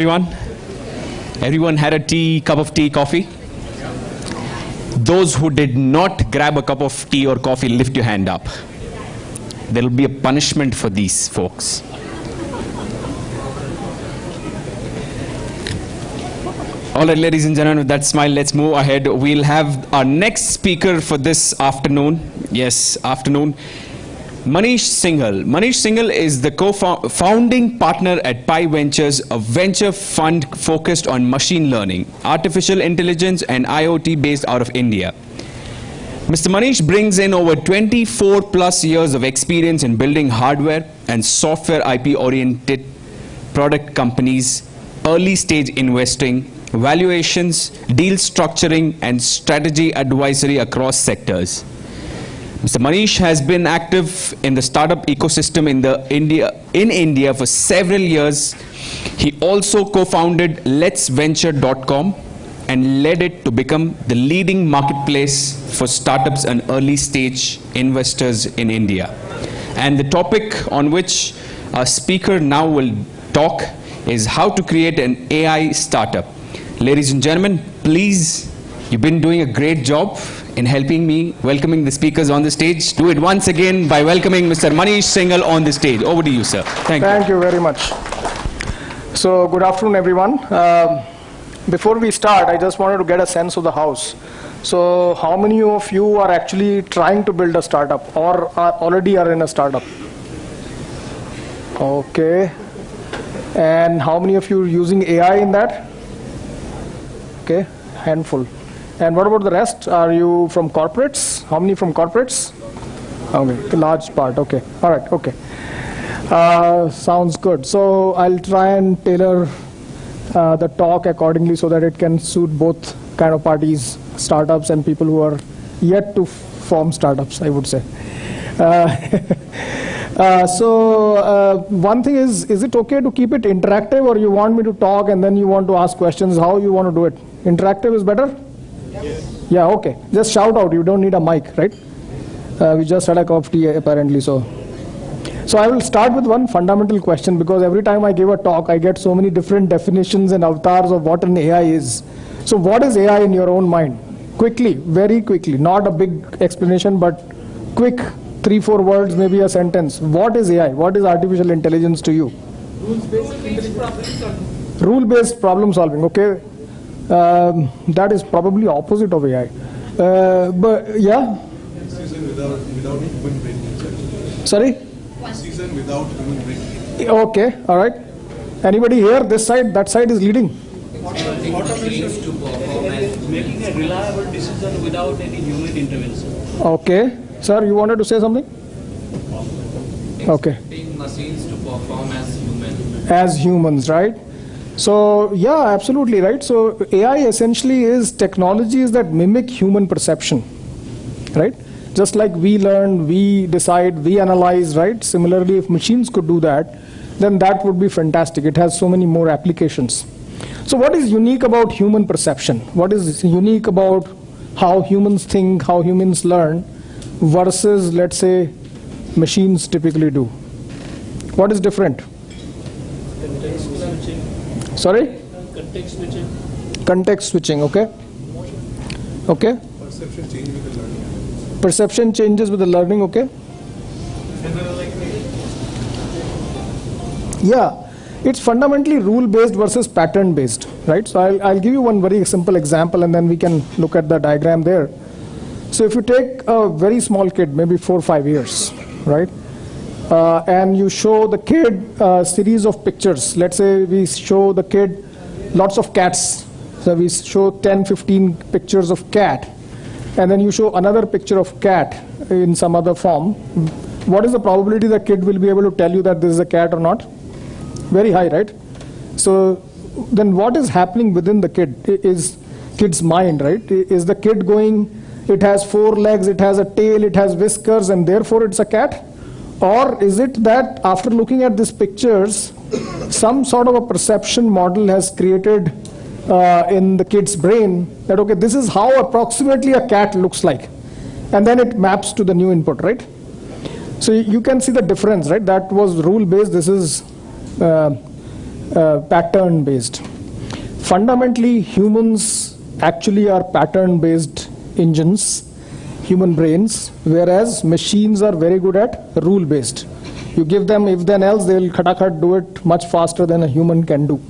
Everyone had a cup of tea, coffee? Those who did not grab a cup of tea or coffee, lift your hand up. There will be a punishment for these folks. All right, ladies and gentlemen, with that smile, let's move ahead. We'll have our next speaker for this afternoon. Yes, afternoon. Manish Singhal. Manish Singhal is the founding partner at Pi Ventures, a venture fund focused on machine learning, artificial intelligence, and IoT based out of India. Mr. Manish brings in over 24 plus years of experience in building hardware and software IP-oriented product companies, early stage investing, valuations, deal structuring, and strategy advisory across sectors. Mr. Manish has been active in the startup ecosystem in India for several years. He also co-founded letsventure.com and led it to become the leading marketplace for startups and early stage investors in India. And the topic on which our speaker now will talk is how to create an AI startup. Ladies and gentlemen, please, you've been doing a great job in helping me welcoming the speakers on the stage. Do it once again by welcoming Mr. Manish Singhal on the stage. Over to you, sir. Thank you. Thank you very much. So, good afternoon, everyone. Before we start, I just wanted to get a sense of the house. So, how many of you are actually trying to build a startup or already are in a startup? Okay. And how many of you are using AI in that? Okay, handful. And what about the rest? Are you from corporates? How many from corporates? Okay, a large part. Okay, all right, okay. Sounds good. So I'll try and tailor the talk accordingly so that it can suit both kind of parties, startups and people who are yet to form startups, I would say. One thing is it okay to keep it interactive, or you want me to talk and then you want to ask questions? How you want to do it? Interactive is better? Yes. Yeah, okay. Just shout out. You don't need a mic, right? We just had a cup of tea, apparently. So I will start with one fundamental question, because every time I give a talk, I get so many different definitions and avatars of what an AI is. So what is AI in your own mind? Quickly, very quickly. Not a big explanation, but quick, 3-4 words, maybe a sentence. What is AI? What is artificial intelligence to you? Rule-based problem solving, okay. That is probably opposite of AI. But yeah? Season without human brain. Sorry? Season without human brain. Okay, all right. Anybody here? This side, that side is leading. Automation to performance, making a reliable decision without any human intervention. Okay. Sir, you wanted to say something? Okay. Expecting machines to perform as humans. As humans, right? So, yeah, absolutely, right? So, AI essentially is technologies that mimic human perception, right? Just like we learn, we decide, we analyze, right? Similarly, if machines could do that, then that would be fantastic. It has so many more applications. So, what is unique about human perception? What is unique about how humans think, how humans learn, versus, let's say, machines typically do? What is different? Sorry? Context switching. Context switching, okay. Okay. Perception change with the learning. Perception changes with the learning, okay. Yeah, it's fundamentally rule-based versus pattern-based, right? So I'll give you one very simple example and then we can look at the diagram there. So if you take a very small kid, maybe 4 or 5 years, right? And you show the kid a series of pictures. Let's say we show the kid lots of cats. So we show 10, 15 pictures of cat. And then you show another picture of cat in some other form. What is the probability the kid will be able to tell you that this is a cat or not? Very high, right? So then what is happening within the kid's mind, right? Is the kid going, it has 4 legs, it has a tail, it has whiskers, and therefore it's a cat? Or is it that after looking at these pictures, some sort of a perception model has created in the kid's brain that, okay, this is how approximately a cat looks like. And then it maps to the new input, right? So you can see the difference, right? That was rule-based, this is pattern based. Fundamentally, humans actually are pattern based engines, human brains, whereas machines are very good at rule based. You give them if then else, they will khatakhat do it much faster than a human can do.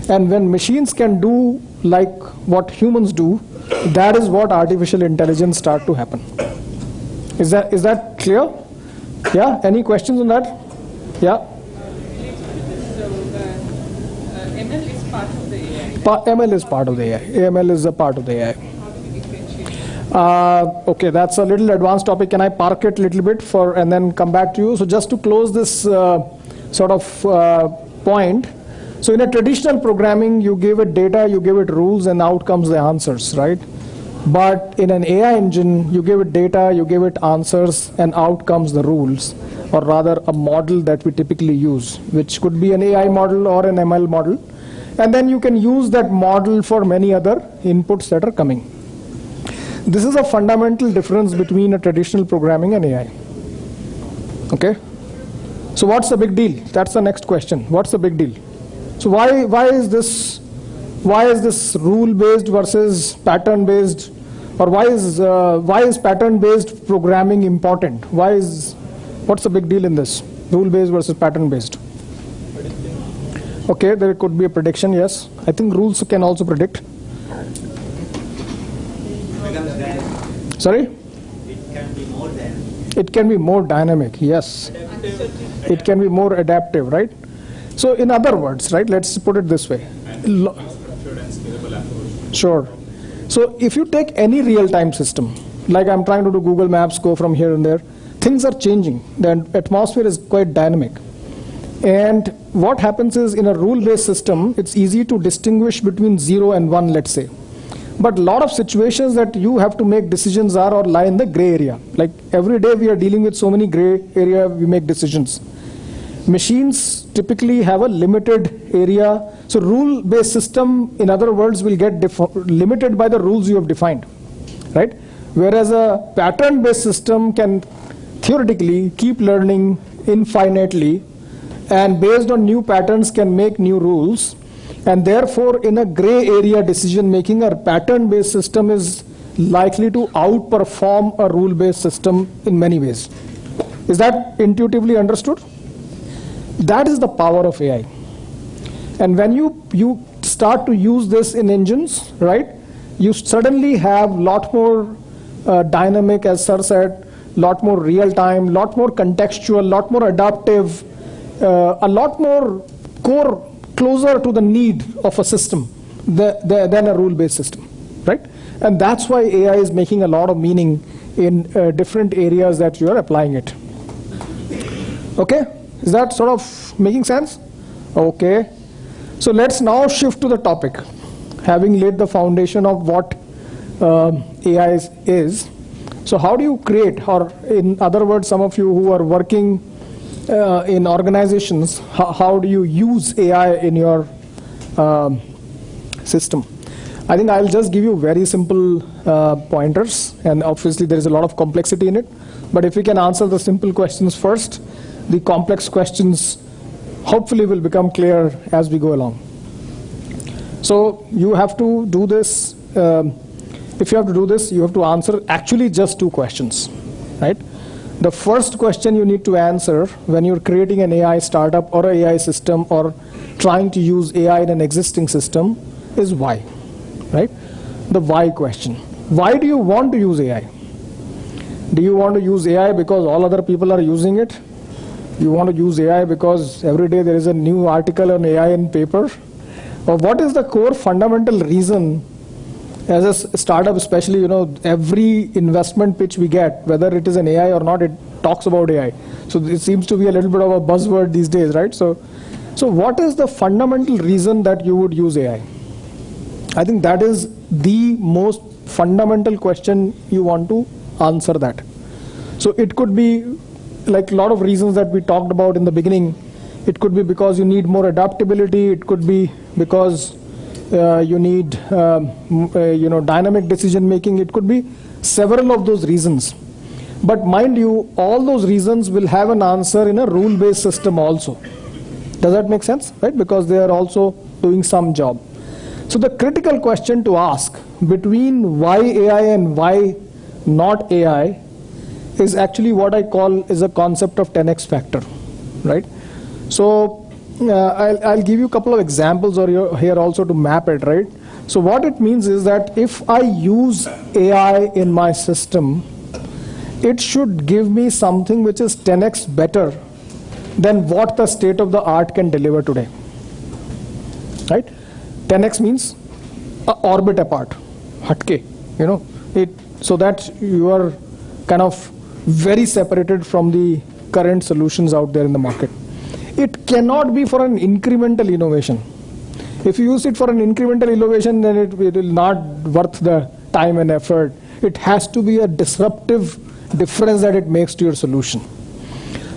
And when machines can do like what humans do, that is what artificial intelligence start to happen. Is that clear? Yeah, any questions on that? Yeah. ML is part of the AI. ML is part of the AI. AML is a part of the AI. Okay, that's a little advanced topic. Can I park it a little bit and then come back to you? So just to close this sort of point, so in a traditional programming, you give it data, you give it rules, and out comes the answers, right? But in an AI engine, you give it data, you give it answers, and out comes the rules, or rather a model that we typically use, which could be an AI model or an ML model. And then you can use that model for many other inputs that are coming. This is a fundamental difference between a traditional programming and AI. Okay? So what's the big deal? That's the next question. What's the big deal? So why is this rule-based versus pattern-based, or why is pattern-based programming important? What's the big deal in this? Rule-based versus pattern-based. Okay, there could be a prediction, yes. I think rules can also predict. Sorry? It can be more than. It can be more dynamic, yes. It can be more adaptive, right? So in other words, right, let's put it this way. Sure. So if you take any real-time system, like I'm trying to do Google Maps, go from here and there, things are changing. The atmosphere is quite dynamic. And what happens is in a rule-based system, it's easy to distinguish between 0 and 1, let's say. But a lot of situations that you have to make decisions are or lie in the gray area. Like every day we are dealing with so many gray area we make decisions. Machines typically have a limited area. So rule-based system, in other words, will get limited by the rules you have defined, right? Whereas a pattern-based system can theoretically keep learning infinitely, and based on new patterns can make new rules. And therefore, in a gray area decision making, a pattern-based system is likely to outperform a rule-based system in many ways. Is that intuitively understood? That is the power of AI. And when you start to use this in engines, right, you suddenly have a lot more dynamic, as Sir said, lot more real-time, lot more contextual, lot more adaptive, a lot more core closer to the need of a system than a rule-based system, right? And that's why AI is making a lot of meaning in different areas that you are applying it. Okay? Is that sort of making sense? Okay. So let's now shift to the topic. Having laid the foundation of what AI is, so how do you create, or in other words, some of you who are working in organizations, how do you use AI in your system? I think I'll just give you very simple pointers, and obviously there is a lot of complexity in it, but if we can answer the simple questions first, the complex questions hopefully will become clear as we go along. So you have to do this, if you have to do this, you have to answer actually just 2 questions, right? The first question you need to answer when you're creating an AI startup or an AI system or trying to use AI in an existing system is why, right? The why question. Why do you want to use AI? Do you want to use AI because all other people are using it? You want to use AI because every day there is a new article on AI in paper? Or what is the core fundamental reason? As a startup especially, you know, every investment pitch we get, whether it is an AI or not, it talks about AI. So it seems to be a little bit of a buzzword these days, right? So what is the fundamental reason that you would use AI? I think that is the most fundamental question you want to answer that. So it could be like a lot of reasons that we talked about in the beginning. It could be because you need more adaptability. It could be because you need dynamic decision making. It could be several of those reasons. But mind you, all those reasons will have an answer in a rule-based system also. Does that make sense? Right? Because they are also doing some job. So the critical question to ask between why AI and why not AI is actually what I call is a concept of 10x factor, right? So I'll give you a couple of examples or here also to map it, right? So what it means is that if I use AI in my system, it should give me something which is 10x better than what the state of the art can deliver today, right? 10x means a orbit apart, hatke, you know, so that you are kind of very separated from the current solutions out there in the market. It cannot be for an incremental innovation. If you use it for an incremental innovation, then it will not worth the time and effort. It has to be a disruptive difference that it makes to your solution.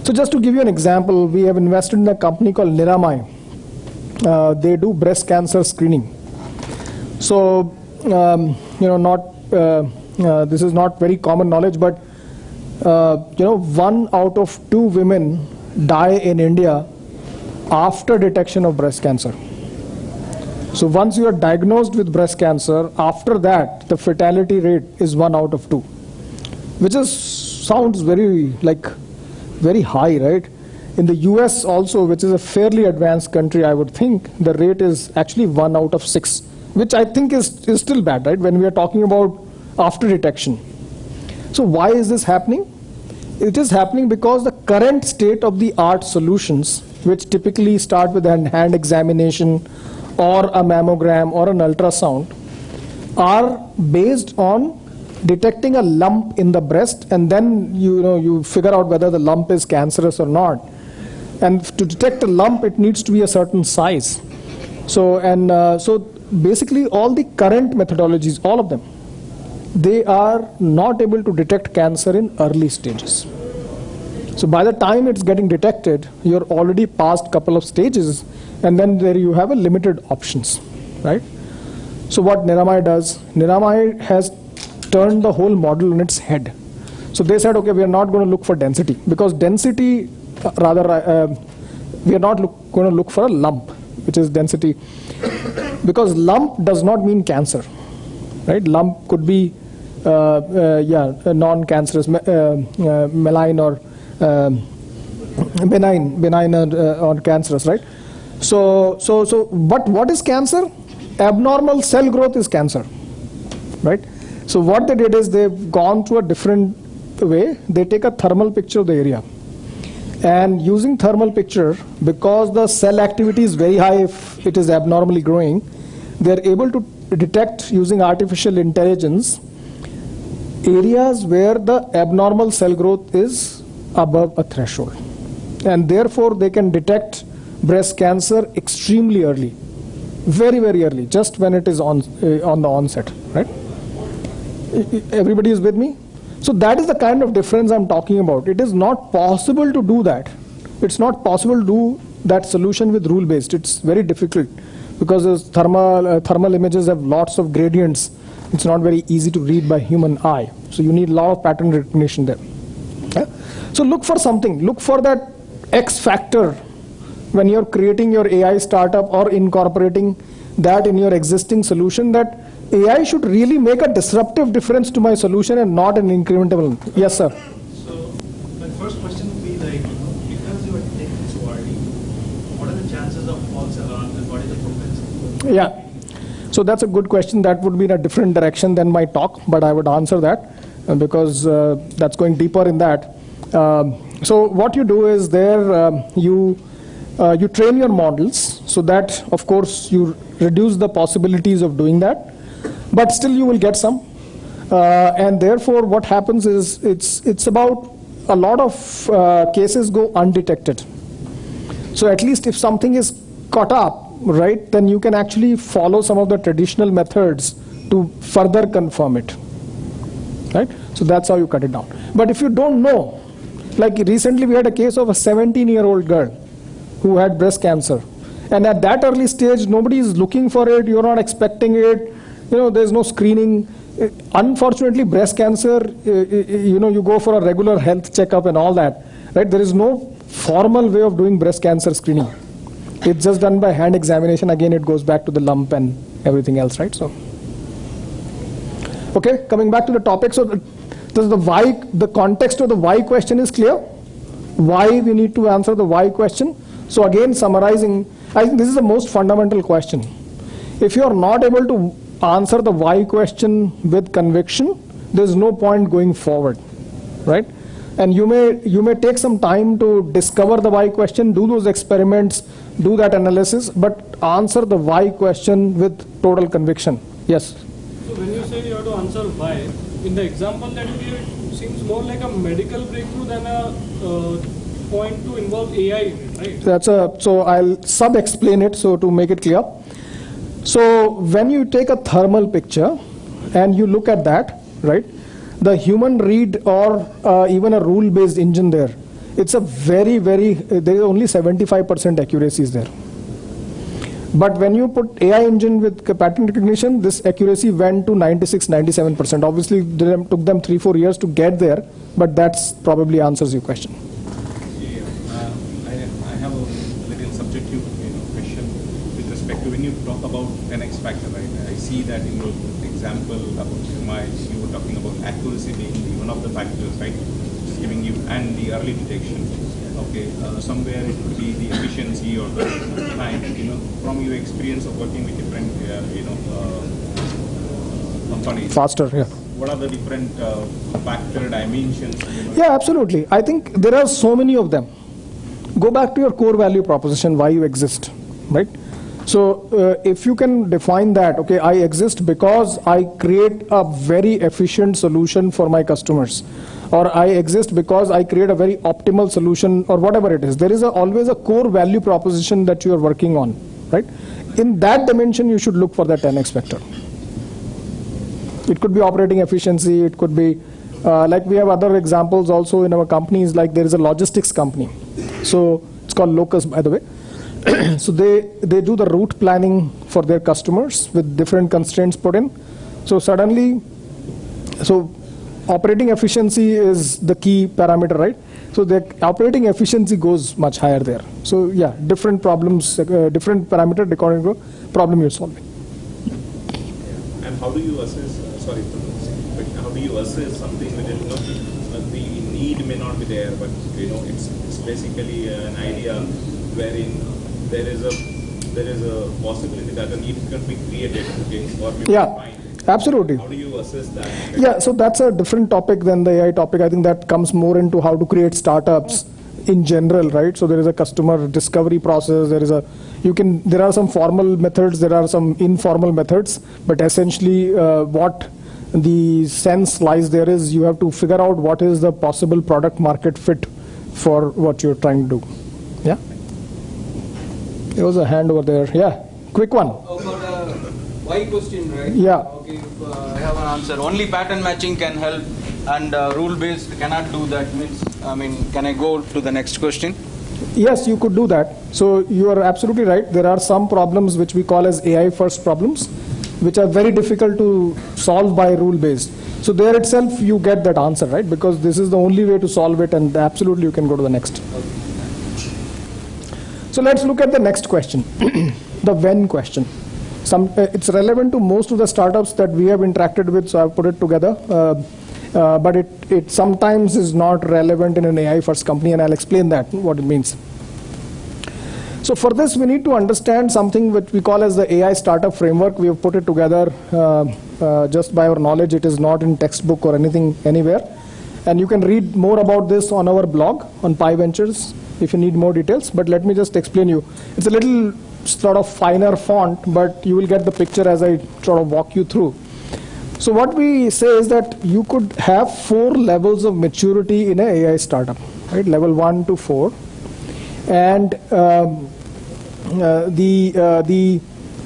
So just to give you an example, we have invested in a company called Niramai. They do breast cancer screening. So, this is not very common knowledge, but 1 out of 2 women die in India after detection of breast cancer. So once you are diagnosed with breast cancer, after that, the fatality rate is 1 out of 2, which sounds very high, right? In the US also, which is a fairly advanced country, I would think, the rate is actually 1 out of 6, which I think is still bad, right? When we are talking about after detection. So why is this happening? It is happening because the current state of the art solutions, which typically start with an hand examination or a mammogram or an ultrasound, are based on detecting a lump in the breast, and then you figure out whether the lump is cancerous or not. And to detect a lump, it needs to be a certain size. So basically all the current methodologies, all of them, they are not able to detect cancer in early stages. So by the time it's getting detected, you're already past a couple of stages, and then there you have a limited options, right? So what Niramai does, Niramai has turned the whole model on its head. So they said, okay, we are not going to look for density, because density, we are not going to look for a lump, which is density, because lump does not mean cancer, right? Lump could be non-cancerous, malign or benign or cancerous, right? But what is cancer? Abnormal cell growth is cancer, right? So what they did is they've gone to a different way. They take a thermal picture of the area, and using thermal picture, because the cell activity is very high if it is abnormally growing, they're able to detect, using artificial intelligence, areas where the abnormal cell growth is above a threshold, and therefore they can detect breast cancer extremely early, very, very early, just when it is on the onset, right? Everybody is with me? So that is the kind of difference I'm talking about. It is not possible to do that. It's not possible to do that solution with rule-based. It's very difficult, because thermal images have lots of gradients. It's not very easy to read by human eye. So you need a lot of pattern recognition there. Yeah? So look for something. Look for that X factor when you're creating your AI startup or incorporating that in your existing solution, that AI should really make a disruptive difference to my solution and not an incremental. Yes, sir. So my first question would be like, because you are taking so early, what are the chances of false alarms and what is the propensity? Yeah. So that's a good question. That would be in a different direction than my talk, but I would answer that because that's going deeper in that. So what you do is you train your models so that, of course, you reduce the possibilities of doing that, but still you will get some. And therefore what happens is it's about a lot of cases go undetected. So at least if something is caught up, right, then you can actually follow some of the traditional methods to further confirm it, right? So that's how you cut it down. But if you don't know, like recently we had a case of a 17-year-old girl who had breast cancer, and at that early stage nobody is looking for it, you're not expecting it, there's no screening. Unfortunately, breast cancer, you go for a regular health checkup and all that, right? There is no formal way of doing breast cancer screening. It's just done by hand examination. Again, it goes back to the lump and everything else, right? So, okay, coming back to the topic. So, the context of the why question is clear. Why we need to answer the why question. So again, summarizing, I think this is the most fundamental question. If you are not able to answer the why question with conviction, there's no point going forward, right? And you may take some time to discover the why question, do those experiments, do that analysis, but answer the why question with total conviction. Yes? So when you say you have to answer why, in the example that you gave, it seems more like a medical breakthrough than a point to involve AI in it, right? So I'll sub-explain it so to make it clear. So when you take a thermal picture and you look at that, right, the human read or even a rule-based engine there, it's a there is only 75% accuracy is there. But when you put AI engine with pattern recognition, this accuracy went to 96-97%. Obviously, it took them 3-4 years to get there, but that's probably answers your question. Yeah, I have a little subjective question with respect to when you talk about an X factor, right? I see that in your example about MI, you were talking about accuracy being one of the factors, right? Just giving you, and the early detection. Okay, somewhere it could be the efficiency or the time, from your experience of working with different, companies. Faster, yeah. What are the different factor dimensions? Yeah, absolutely. I think there are so many of them. Go back to your core value proposition, why you exist, right? So if you can define that, okay, I exist because I create a very efficient solution for my customers, or I exist because I create a very optimal solution, or whatever it is. There is always a core value proposition that you are working on, right? In that dimension, you should look for that 10x factor. It could be operating efficiency. It could be, like we have other examples also in our companies, like there is a logistics company. So it's called Locus, by the way. So they do the route planning for their customers with different constraints put in. So suddenly, operating efficiency is the key parameter, right? So the operating efficiency goes much higher there. So yeah, different problems, different parameter according to problem you're solving. And how do you assess, but how do you assess something that the need may not be there, but it's basically an idea wherein there is a possibility that a need can be created, okay, or maybe Yeah, absolutely. How do you assess that? Yeah, so that's a different topic than the AI topic. I think that comes more into how to create startups in general, right? So there is a customer discovery process. There are some formal methods. There are some informal methods. But essentially, what the sense lies there is you have to figure out what is the possible product market fit for what you're trying to do. Yeah. There was a hand over there. Yeah, quick one. Oh, for the why question, right? Yeah. Okay, if, I have an answer. Only pattern matching can help, and rule-based cannot do that. Can I go to the next question? Yes, you could do that. So you are absolutely right. There are some problems which we call as AI-first problems, which are very difficult to solve by rule-based. So there itself you get that answer, right? Because this is the only way to solve it, and absolutely you can go to the next. Okay. So let's look at the next question, the when question. It's relevant to most of the startups that we have interacted with, so I've put it together. But it sometimes is not relevant in an AI-first company, and I'll explain that, what it means. So for this, we need to understand something which we call as the AI startup framework. We have put it together just by our knowledge. It is not in textbook or anything anywhere. And you can read more about this on our blog on Pi Ventures if you need more details. But let me just explain you. It's a little sort of finer font, but you will get the picture as I sort of walk you through. So what we say is that you could have 4 levels of maturity in an AI startup, right? Level 1 to 4. And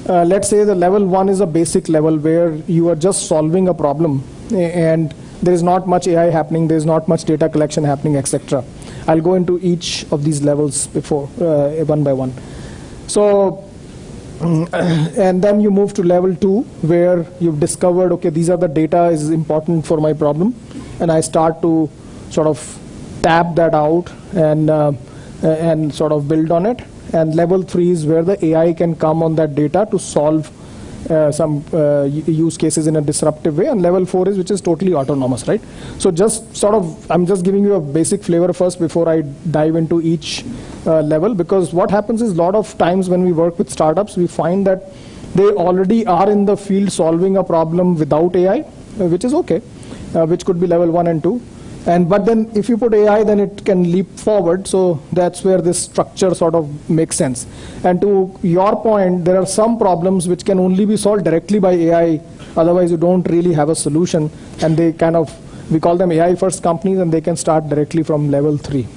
let's say the level 1 is a basic level where you are just solving a problem and there is not much AI happening, there is not much data collection happening, etc. I'll go into each of these levels before one by one. So, and then you move to level 2 where you've discovered, okay, these are the data is important for my problem, and I start to sort of tap that out and sort of build on it. and level 3 is where the AI can come on that data to solve some use cases in a disruptive way, and level 4 is which is totally autonomous, right? So just sort of, I'm just giving you a basic flavor first before I dive into each level, because what happens is a lot of times when we work with startups, we find that they already are in the field solving a problem without AI, which is okay, which could be level 1 and 2. But then if you put AI, then it can leap forward. So that's where this structure sort of makes sense. And to your point, there are some problems which can only be solved directly by AI. Otherwise, you don't really have a solution. And they kind of, we call them AI first companies, and they can start directly from level 3.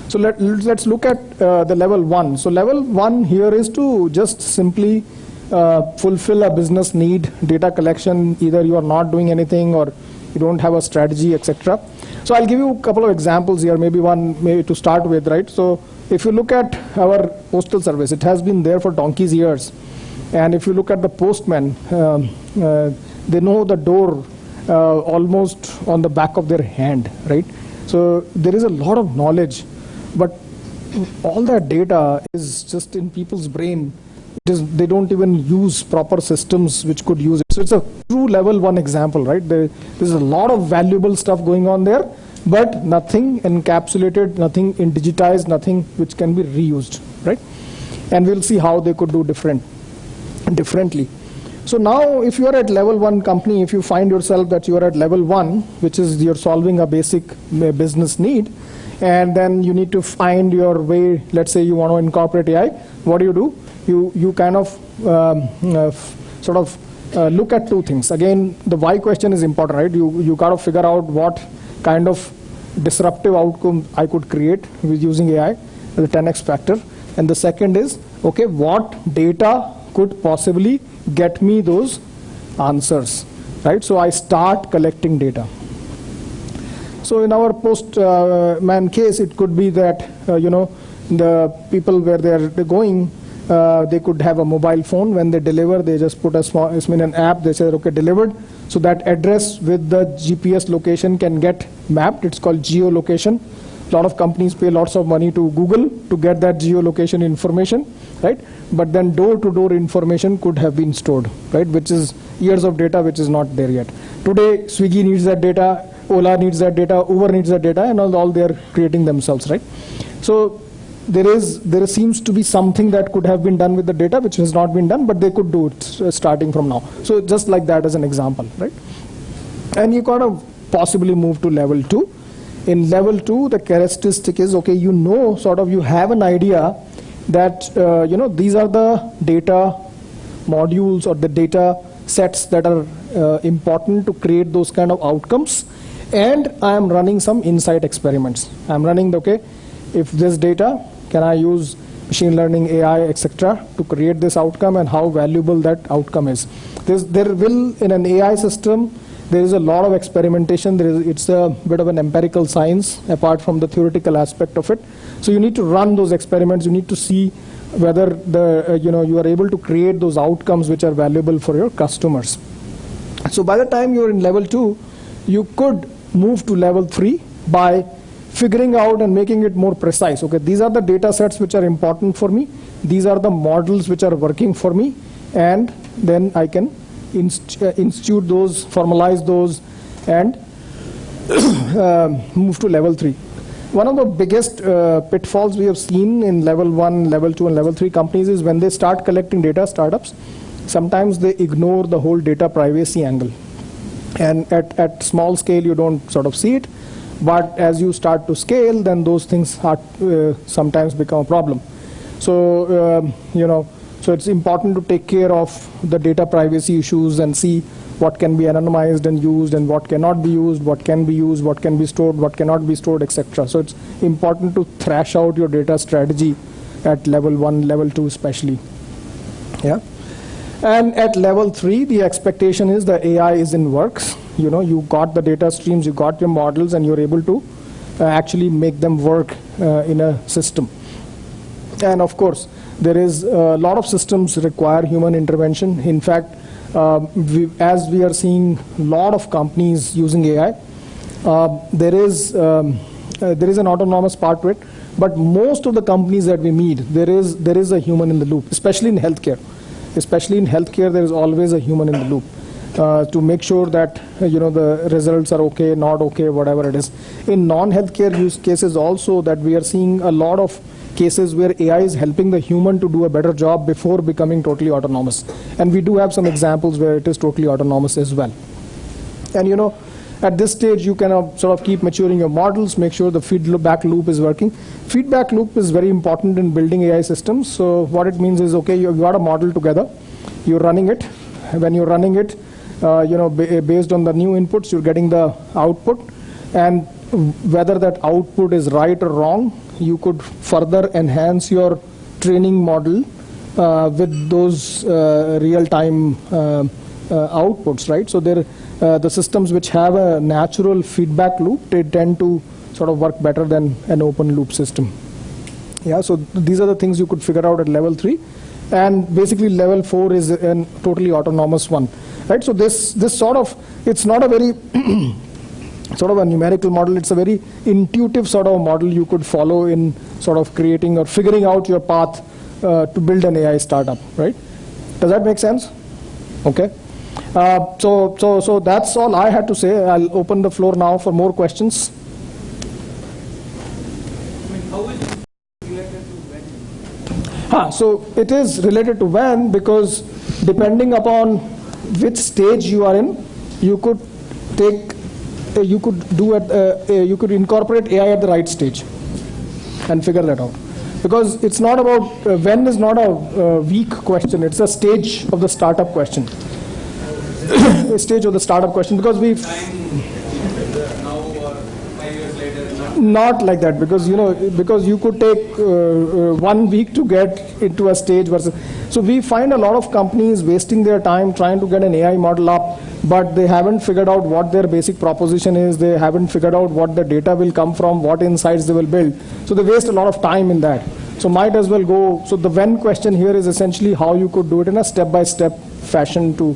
So let's look at the level 1. So level 1 here is to just simply fulfill a business need, data collection. Either you are not doing anything or you don't have a strategy, etc. So I'll give you a couple of examples here, maybe to start with, right? So if you look at our postal service, it has been there for donkey's years. And if you look at the postman, they know the door almost on the back of their hand, right? So there is a lot of knowledge, but all that data is just in people's brain. They don't even use proper systems which could use it. So it's a true level 1 example, right? There's a lot of valuable stuff going on there, but nothing encapsulated, nothing digitized, nothing which can be reused, right? And we'll see how they could do differently. So now if you are at level 1 company, if you find yourself that you are at level 1, which is you're solving a basic business need, and then you need to find your way, let's say you want to incorporate AI, what do? You kind of sort of look at two things. Again, the why question is important, right? You got to figure out what kind of disruptive outcome I could create with using AI, the 10x factor. And the second is, okay, what data could possibly get me those answers, right? So I start collecting data. So in our postman case, it could be that, the people where they're going, they could have a mobile phone. When they deliver, they just put an app, they say, okay, delivered. So that address with the GPS location can get mapped. It's called geolocation. A lot of companies pay lots of money to Google to get that geolocation information, right? But then door-to-door information could have been stored, right? Which is years of data, which is not there yet. Today, Swiggy needs that data, Ola needs that data, Uber needs that data, and all they are creating themselves, right? So there seems to be something that could have been done with the data which has not been done, but they could do it starting from now. So just like that as an example, right? And you kind of possibly move to level 2. In level 2, the characteristic is, okay, you have an idea that, these are the data modules or the data sets that are important to create those kind of outcomes. And I am running some insight experiments. I'm running, okay, if this data, can I use machine learning, AI, etc., to create this outcome, and how valuable that outcome is. There will, in an AI system, there is a lot of experimentation. It's a bit of an empirical science apart from the theoretical aspect of it. So you need to run those experiments. You need to see whether you are able to create those outcomes which are valuable for your customers. So by the time you're in level 2, you could move to level 3 by figuring out and making it more precise. Okay, these are the data sets which are important for me. These are the models which are working for me. And then I can institute those, formalize those, and move to level 3. One of the biggest pitfalls we have seen in level 1, level 2, and level 3 companies is when they start collecting data, startups, sometimes they ignore the whole data privacy angle. And at small scale, you don't sort of see it. But as you start to scale, then those things sometimes become a problem. So, so it's important to take care of the data privacy issues and see what can be anonymized and used and what cannot be used, what can be used, what can be stored, what cannot be stored, etc. So it's important to thrash out your data strategy at level 1, level 2 especially. Yeah. And at level 3, the expectation is the AI is in works. You got the data streams, you got your models, and you're able to actually make them work in a system. And of course, there is a lot of systems require human intervention. In fact, as we are seeing a lot of companies using AI, there is an autonomous part to it, But most of the companies that we meet, there is a human in the loop, especially in healthcare. Especially in healthcare, there is always a human in the loop to make sure that the results are okay, not okay, whatever it is. In non-healthcare use cases also, that we are seeing a lot of cases where AI is helping the human to do a better job before becoming totally autonomous. And we do have some examples where it is totally autonomous as well. And at this stage, you can sort of keep maturing your models, make sure the feedback loop is working. Feedback loop is very important in building AI systems. So what it means is, okay, you got a model together, you're running it. When you're running it, based on the new inputs, you're getting the output. And whether that output is right or wrong, you could further enhance your training model with those real-time outputs, right? So the systems which have a natural feedback loop, they tend to sort of work better than an open loop system. Yeah, so these are the things you could figure out at level 3. And basically level 4 is a totally autonomous one, right? So this sort of, it's not a very sort of a numerical model, it's a very intuitive sort of model you could follow in sort of creating or figuring out your path to build an AI startup, right? Does that make sense? Okay. So that's all I had to say. I'll open the floor now for more questions. How is it related to when? So it is related to when, because depending upon which stage you are in, you could incorporate AI at the right stage and figure that out. Because it's not about when is not a weak question, it's a stage of the startup question. A stage of the startup question, because we've Now or 5 years later, not like that, because you could take 1 week to get into a stage versus. So we find a lot of companies wasting their time trying to get an AI model up, but they haven't figured out what their basic proposition is. They haven't figured out what the data will come from, what insights they will build. So they waste a lot of time in that. So might as well go. So the when question here is essentially how you could do it in a step-by-step fashion to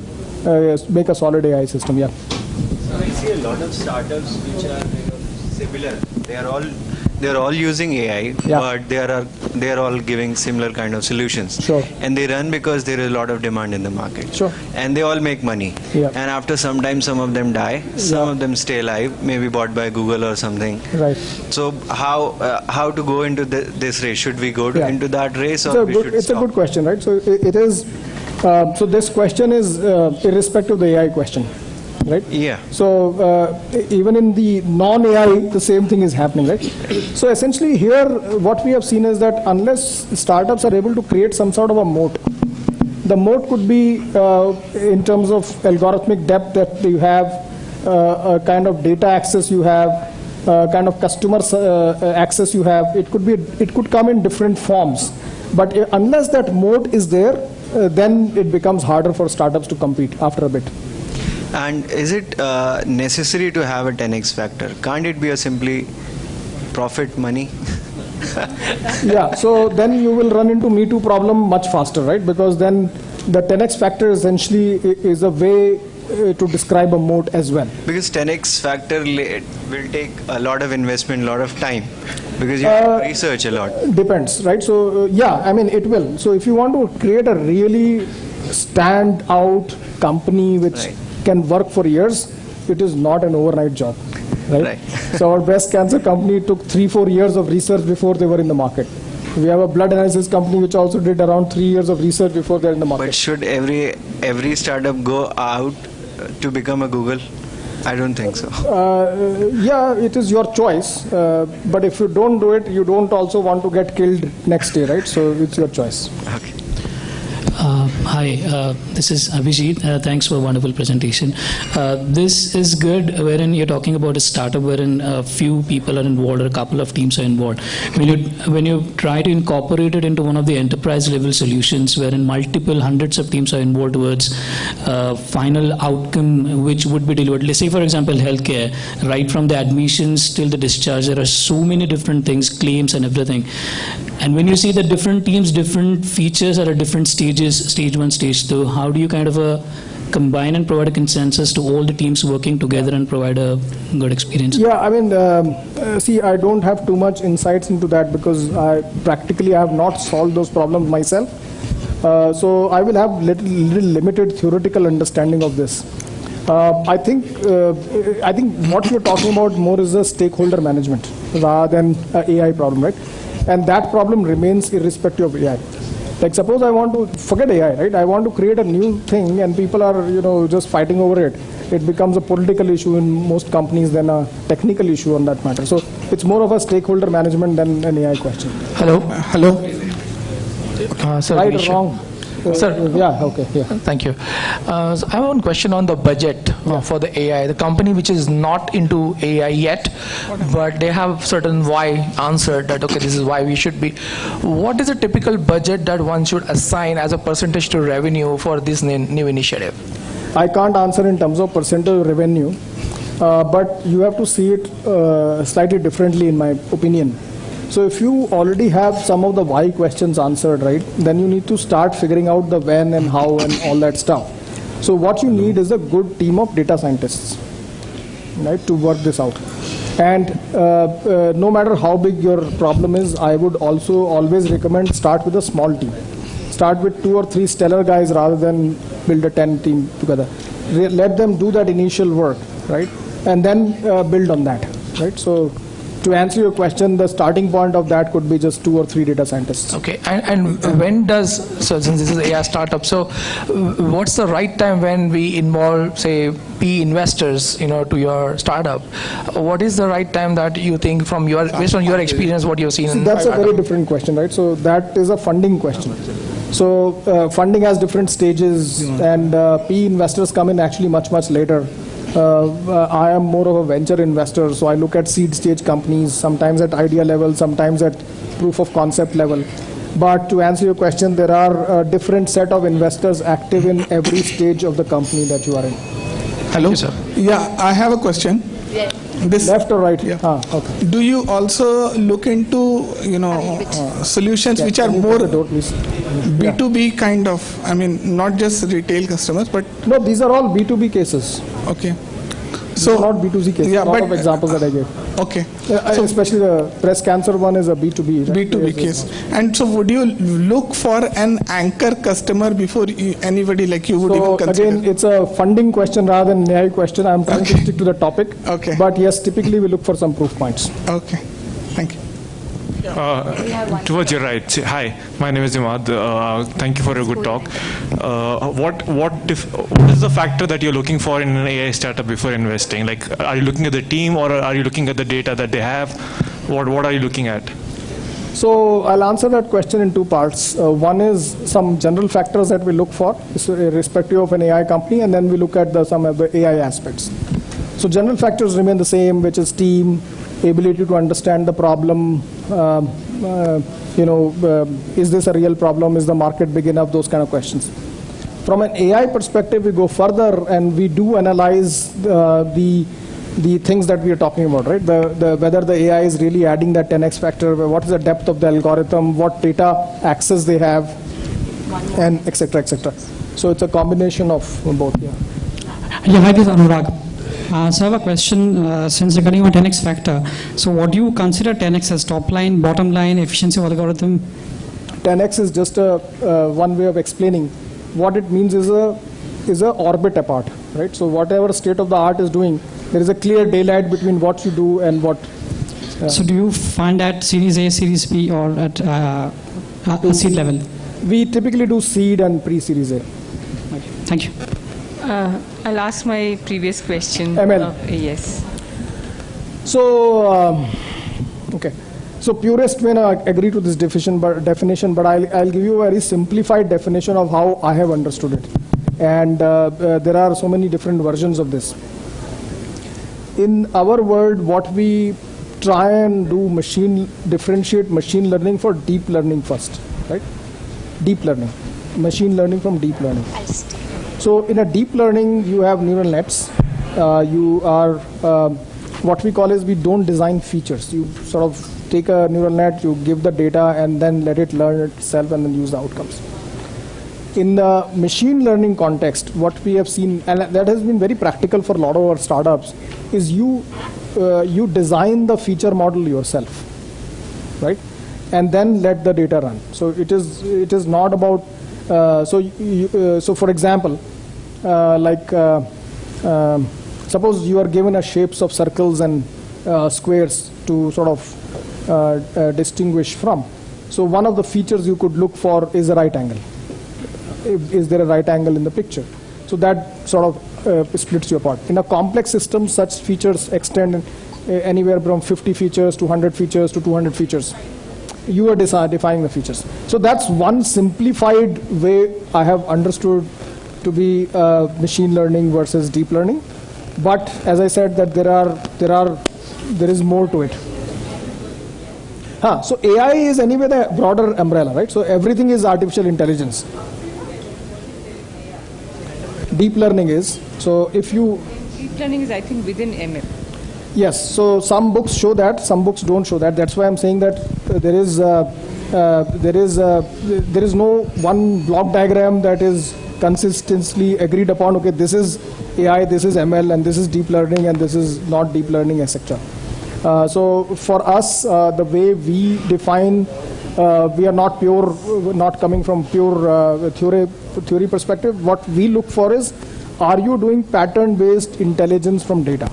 make a solid AI system. Yeah. So I see a lot of startups which are similar. They are all using AI, Yeah. but they are all giving similar kind of solutions. Sure. And they run because there is a lot of demand in the market. Sure. And they all make money. Yeah. And after some time, some of them die. Some of them stay alive, maybe bought by Google or something. Right. So how to go into this race? Should we go Yeah. into that race, It's or a we good, should it's stop? a good question, right? So it is. So this question is irrespective of the AI question, right? Yeah. So even in the non-AI, the same thing is happening, right? So essentially here, what we have seen is that unless startups are able to create some sort of a moat, the moat could be in terms of algorithmic depth that you have, a kind of data access you have, kind of customer access you have. It could come in different forms, but unless that moat is there, then it becomes harder for startups to compete after a bit. And is it necessary to have a 10x factor? Can't it be a simply profit money? Yeah, so then you will run into Me Too problem much faster, right? Because then the 10x factor essentially is a way to describe a moat as well. Because 10x factor will take a lot of investment, a lot of time, because you have to research a lot. Depends, right? So yeah, I mean it will. So if you want to create a really stand out company which Right. can work for years, it is not an overnight job, right? Right. So our breast cancer company took 3-4 years of research before they were in the market. We have a blood analysis company which also did around 3 years of research before they're in the market. But should every startup go out to become a Google? I don't think so. Yeah, it is your choice. But if you don't do it, you don't also want to get killed next day, right? So it's your choice. Okay. Hi, this is Abhijit. Thanks for a wonderful presentation. This is good wherein you're talking about a startup wherein a few people are involved or a couple of teams are involved. When you try to incorporate it into one of the enterprise level solutions wherein multiple hundreds of teams are involved towards final outcome which would be delivered. Let's say, for example, healthcare, right from the admissions till the discharge, there are so many different things, claims and everything. And when you see that different teams, different features are at different stages, stage 1, stage 2, how do you kind of combine and provide a consensus to all the teams working together and provide a good experience? Yeah, I mean, see, I don't have too much insights into that because I have not solved those problems myself. So I will have little limited theoretical understanding of this. I think what you're talking about more is a stakeholder management rather than an AI problem, right? And that problem remains irrespective of AI. Like suppose I want to forget AI, right? I want to create a new thing and people are just fighting over it. It becomes a political issue in most companies than a technical issue on that matter. So it's more of a stakeholder management than an AI question. Hello. Sir, Right or wrong? Sir. Yeah, okay. Yeah. Thank you. So I have one question on the budget for the AI. The company which is not into AI yet, but they have certain why answered that, okay, this is why we should be. What is a typical budget that one should assign as a percentage to revenue for this new initiative? I can't answer in terms of percentage of revenue, but you have to see it slightly differently in my opinion. So if you already have some of the why questions answered, right, then you need to start figuring out the when and how and all that stuff. So what you need is a good team of data scientists, right, to work this out. And no matter how big your problem is, I would also always recommend start with a small team. Start with 2 or 3 stellar guys rather than build a 10 team together. Let them do that initial work, right, and then build on that, right. So to answer your question, the starting point of that could be just 2 or 3 data scientists. Okay, and when does, so since this is AI startup, so what's the right time when we involve, say, PE investors, to your startup? What is the right time that you think from your, based on your experience, what you've seen? See, that's a very different question, right? So that is a funding question. So funding has different stages, and PE investors come in actually much later. I am more of a venture investor, so I look at seed stage companies, sometimes at idea level, sometimes at proof of concept level. But to answer your question, there are a different set of investors active in every stage of the company that you are in. Hello? Yes, sir. Yeah, I have a question. This, left or right? Yeah. Okay. Do you also look into, solutions which are more B2B kind of, not just retail customers, but... No, these are all B2B cases. Okay. So not B2C cases, a lot of examples that I gave. Okay. So especially the breast cancer one is a B2B. Right? B2B case. And so would you look for an anchor customer before anybody like you would even consider? Again, it's a funding question rather than an AI question. I'm trying to stick to the topic. Okay. But yes, typically we look for some proof points. Okay. Thank you. Towards your right. Hi, my name is Imad. Thank you for a good talk. What is the factor that you're looking for in an AI startup before investing? Like, are you looking at the team or are you looking at the data that they have? What are you looking at? So I'll answer that question in 2 parts. One is some general factors that we look for, irrespective of an AI company, and then we look at some of the AI aspects. So general factors remain the same, which is team, ability to understand the problem, is this a real problem, is the market big enough, those kind of questions. From an AI perspective, we go further and we do analyze the things that we are talking about, right? Whether the AI is really adding that 10x factor, what is the depth of the algorithm, what data access they have, and et cetera, et cetera. So it's a combination of both. Yeah, hi, this is Anurag. So I have a question since regarding on 10x factor. So what do you consider 10x as top line, bottom line, efficiency of algorithm? 10x is just one way of explaining. What it means is a orbit apart, right? So whatever state of the art is doing, there is a clear daylight between what you do and what. So do you find at Series A, Series B, or at seed level? We typically do seed and pre-Series A. Okay. Thank you. I'll ask my previous question. ML. Yes. So, okay. So purists may not agree to this definition, but I'll give you a very simplified definition of how I have understood it. And there are so many different versions of this. In our world, what we try and do, differentiate machine learning for deep learning first, right? Deep learning. Machine learning from deep learning. So in a deep learning, you have neural nets. You are, what we call is we don't design features. You sort of take a neural net, you give the data, and then let it learn itself and then use the outcomes. In the machine learning context, what we have seen, and that has been very practical for a lot of our startups, is you design the feature model yourself, right? And then let the data run. So it is not about, so for example, suppose you are given a shapes of circles and squares to sort of distinguish from. So one of the features you could look for is a right angle. Is there a right angle in the picture? So that sort of splits you apart. In a complex system, such features extend anywhere from 50 features to 100 features to 200 features. You are defining the features. So that's one simplified way I have understood to be machine learning versus deep learning. But as I said, that there is more to it. So AI is anyway the broader umbrella, right? So everything is artificial intelligence. Deep learning is, so if you... Deep learning is, I think, within ML. Yes, so some books show that, some books don't show that. That's why I'm saying that there is no one block diagram that is consistently agreed upon. Okay, this is AI, this is ML, and this is deep learning, and this is not deep learning, etc. So for us, the way we define, we are not coming from pure theory perspective. What we look for is, are you doing pattern-based intelligence from data?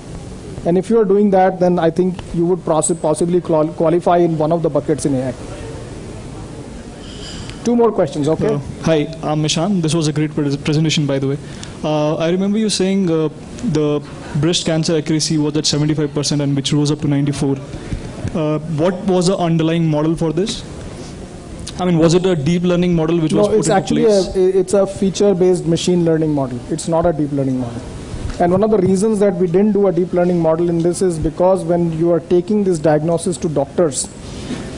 And if you are doing that, then I think you would possibly qualify in one of the buckets in AI. Two more questions, okay? Hi, I'm Mishan. This was a great presentation, by the way. I remember you saying the breast cancer accuracy was at 75% and which rose up to 94. What was the underlying model for this? I mean, was it a deep learning model which was put into place? No, it's actually it's a feature-based machine learning model. It's not a deep learning model. And one of the reasons that we didn't do a deep learning model in this is because when you are taking this diagnosis to doctors,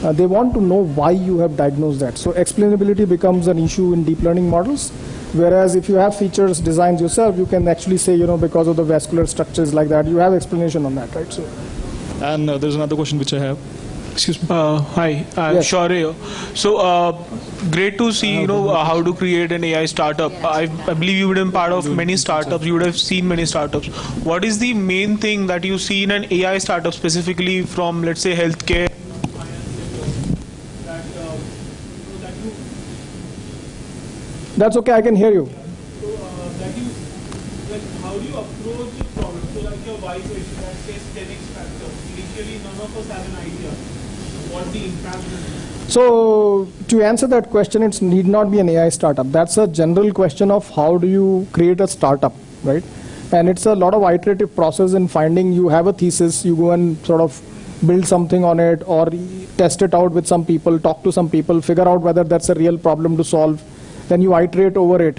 they want to know why you have diagnosed that. So explainability becomes an issue in deep learning models. Whereas if you have features designed yourself, you can actually say, because of the vascular structures like that, you have explanation on that, right? So. And there's another question which I have. Excuse me. Hi, I'm Shaurya. So great to see, how to create an AI startup. I believe you would have been part of many startups. You would have seen many startups. What is the main thing that you see in an AI startup, specifically from, let's say, healthcare? That's okay, I can hear you. How do you approach the problem? So like your why question that says 10x factor. Initially, none of us have an idea what the impact is. So to answer that question, it need not be an AI startup. That's a general question of how do you create a startup, right? And it's a lot of iterative process in finding. You have a thesis, you go and sort of build something on it or test it out with some people, talk to some people, figure out whether that's a real problem to solve. Then you iterate over it.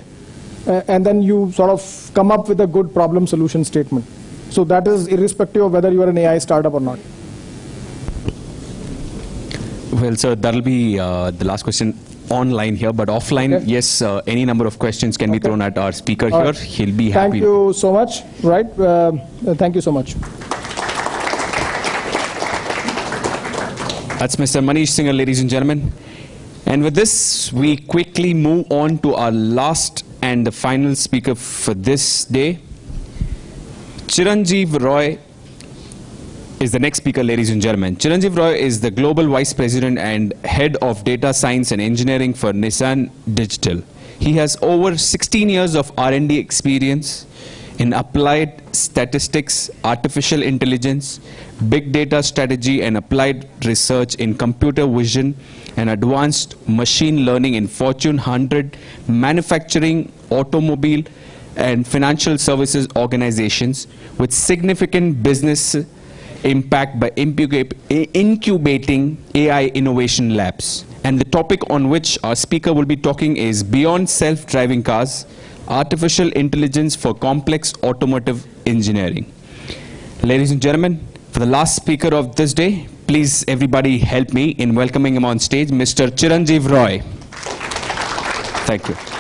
And then you sort of come up with a good problem solution statement. So that is irrespective of whether you are an AI startup or not. Well, sir, that'll be the last question online here, but offline, yes, any number of questions can be thrown at our speaker here. Right. He'll be happy. Thank you so much. Right. Thank you so much. That's Mr. Manish Singhal, ladies and gentlemen. And with this, we quickly move on to our last and the final speaker for this day. Chiranjeev Roy is the next speaker, ladies and gentlemen. Chiranjeev Roy is the Global Vice President and Head of Data Science and Engineering for Nissan Digital. He has over 16 years of R&D experience in applied statistics, artificial intelligence, big data strategy, and applied research in computer vision and advanced machine learning in Fortune 100 manufacturing, automobile, and financial services organizations with significant business impact by incubating AI innovation labs. And the topic on which our speaker will be talking is Beyond Self-Driving Cars, Artificial Intelligence for Complex Automotive Engineering. Ladies and gentlemen, for the last speaker of this day, please everybody help me in welcoming him on stage, Mr. Chiranjeev Roy. Thank you.